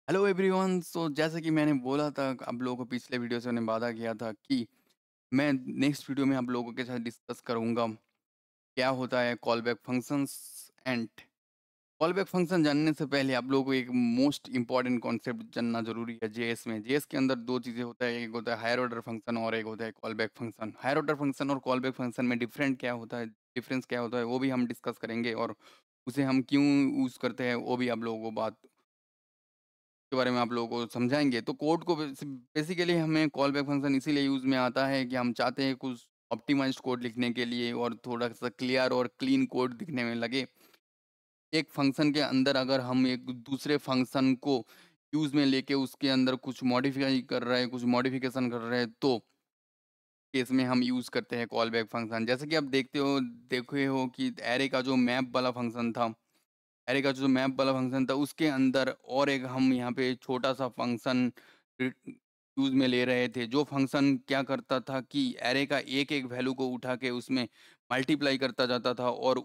Hello everyone. सो जैसे कि मैंने बोला था आप लोगों को पिछले वीडियो से मैंने वादा किया था कि मैं नेक्स्ट वीडियो में आप लोगों के साथ डिस्कस करूंगा क्या होता है call back functions and call back function जानने से पहले आप लोगों को एक मोस्ट इंपॉर्टेंट कॉन्सेप्ट जानना जरूरी है। जेएस में जेएस के अंदर दो चीज़ें होता है, एक होता है हायर ऑर्डर फंक्शन और एक होता है call back function. Higher order function और कॉल बैक फंक्शन में डिफरेंस क्या होता है वो भी हम डिस्कस करेंगे, और उसे हम क्यों यूज़ करते हैं वो भी आप लोगों को बात के बारे में आप लोगों को समझाएँगे। तो कोड को बेसिकली हमें कॉल बैक फंक्शन इसीलिए यूज़ में आता है कि हम चाहते हैं कुछ ऑप्टिमाइज़्ड कोड लिखने के लिए और थोड़ा-सा क्लियर और क्लीन कोड दिखने में लगे। एक फंक्शन के अंदर अगर हम एक दूसरे फंक्शन को यूज़ में लेके उसके अंदर कुछ मॉडिफ़ाई कर रहे हैं, कुछ मॉडिफ़िकेशन कर रहे हैं, तो केस में हम यूज़ करते हैं कॉल बैक फंक्शन। जैसे कि आप देखे हो कि एरे का जो मैप वाला फंक्शन था, एरे का जो मैप वाला फंक्शन था उसके अंदर और एक हम यहाँ पे छोटा-सा फंक्शन यूज़ में ले रहे थे। जो फंक्शन क्या करता था कि एरे का एक-एक वैल्यू को उठा के उसमें मल्टीप्लाई करता जाता था और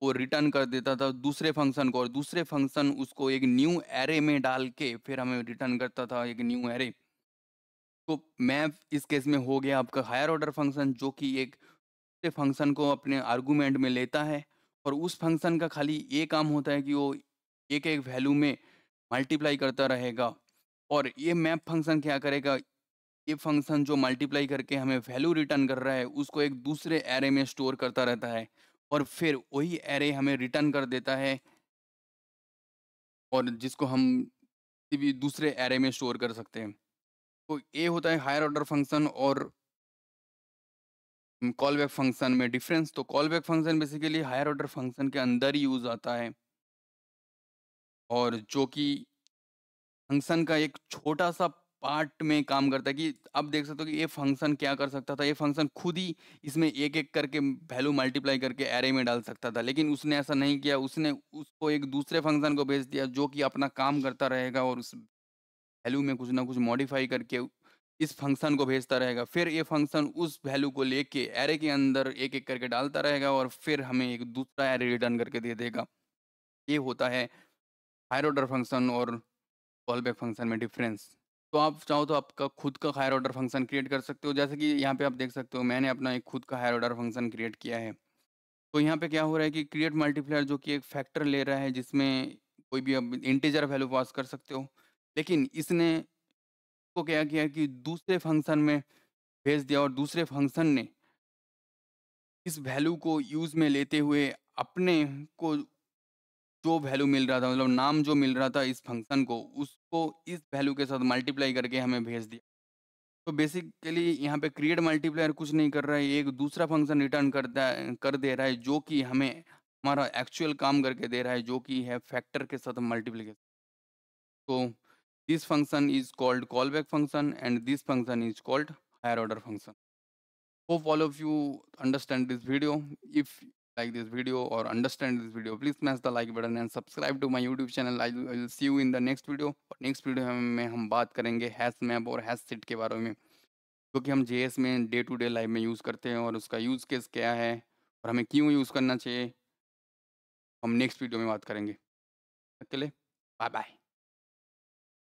वो रिटर्न कर देता था दूसरे फंक्शन को, और दूसरे फंक्शन उसको एक न्यू एरे में डाल के फिर हमें रिटर्न करता था एक न्यू एरे। तो मैप इस केस में हो गया आपका हायर ऑर्डर फंक्शन, जो कि एक दूसरे फंक्शन को अपने आर्गुमेंट में लेता है, और उस फंक्शन का खाली ये काम होता है कि वो एक-एक वैल्यू में मल्टीप्लाई करता रहेगा। और ये मैप फंक्शन क्या करेगा, ये फंक्शन जो मल्टीप्लाई करके हमें वैल्यू रिटर्न कर रहा है, उसको एक दूसरे एरे में स्टोर करता रहता है, और फिर वही एरे हमें रिटर्न कर देता है, और जिसको हम किसी भी दूसरे एरे में स्टोर कर सकते हैं। तो ये होता है हायर ऑर्डर फंक्शन और कॉल बैक फंक्शन में डिफरेंस। तो call back function basically higher order function के अंदर ही यूज़ आता है, और जो कि फंक्शन का एक छोटा-सा पार्ट में काम करता है कि अब देख सकते हो कि ये फंक्शन क्या कर सकता था, ये फंक्शन खुद ही इसमें एक-एक करके वैल्यू मल्टीप्लाई करके एरे में डाल सकता था। लेकिन उसने ऐसा नहीं किया, उसने उसको एक दूसरे फंक्शन को भेज दिया जो कि अपना काम करता रहेगा, और उस वैल्यू में कुछ ना कुछ मॉडिफ़ाई करके इस फंक्शन को भेजता रहेगा। फिर ये फंक्शन उस वैल्यू को लेके एरे के अंदर एक-एक करके डालता रहेगा, और फिर हमें एक दूसरा एरे रिटर्न करके दे देगा। ये होता है हायर ऑर्डर फंक्शन और कॉल बैक फंक्शन में डिफरेंस। तो आप चाहो तो आपका खुद का हायर ऑर्डर फंक्शन क्रिएट कर सकते हो। जैसे कि यहाँ पे आप देख सकते हो मैंने अपना एक खुद का हायर ऑर्डर फंक्शन क्रिएट किया है। तो यहाँ पे क्या हो रहा है कि क्रिएट मल्टीप्लायर जो कि एक फैक्टर ले रहा है जिसमें कोई भी आप इंटीजर वैल्यू पास कर सकते हो। लेकिन इसने को क्या किया कि दूसरे फंक्शन में भेज दिया, और दूसरे फंक्शन ने इस वैल्यू को यूज़ में लेते हुए अपने को जो वैल्यू मिल रहा था, मतलब नाम जो मिल रहा था इस फंक्शन को, उसको इस वैल्यू के साथ मल्टीप्लाई करके हमें भेज दिया। तो बेसिकली यहाँ पे क्रिएट मल्टीप्लायर कुछ नहीं कर रहा है, एक दूसरा फंक्शन रिटर्न कर दे रहा है जो कि हमें हमारा एक्चुअल काम करके दे रहा है, जो कि है फैक्टर के साथ मल्टीप्लिकेशन। तो this function is called call back function and this function is called higher order function. Hope all of you understand this video. If you like this video or understand this video, please smash the like button and subscribe to my YouTube channel. I will see you in the next video. और next video में हम बात करेंगे hash map और hash set के बारे में, जो कि हम जेएस में डे टू डे लाइफ में यूज़ करते हैं, और उसका यूज़ केस क्या है और हमें क्यों यूज़ करना चाहिए, हम नेक्स्ट वीडियो में बात करेंगे। तब तक के लिए बाय बाय।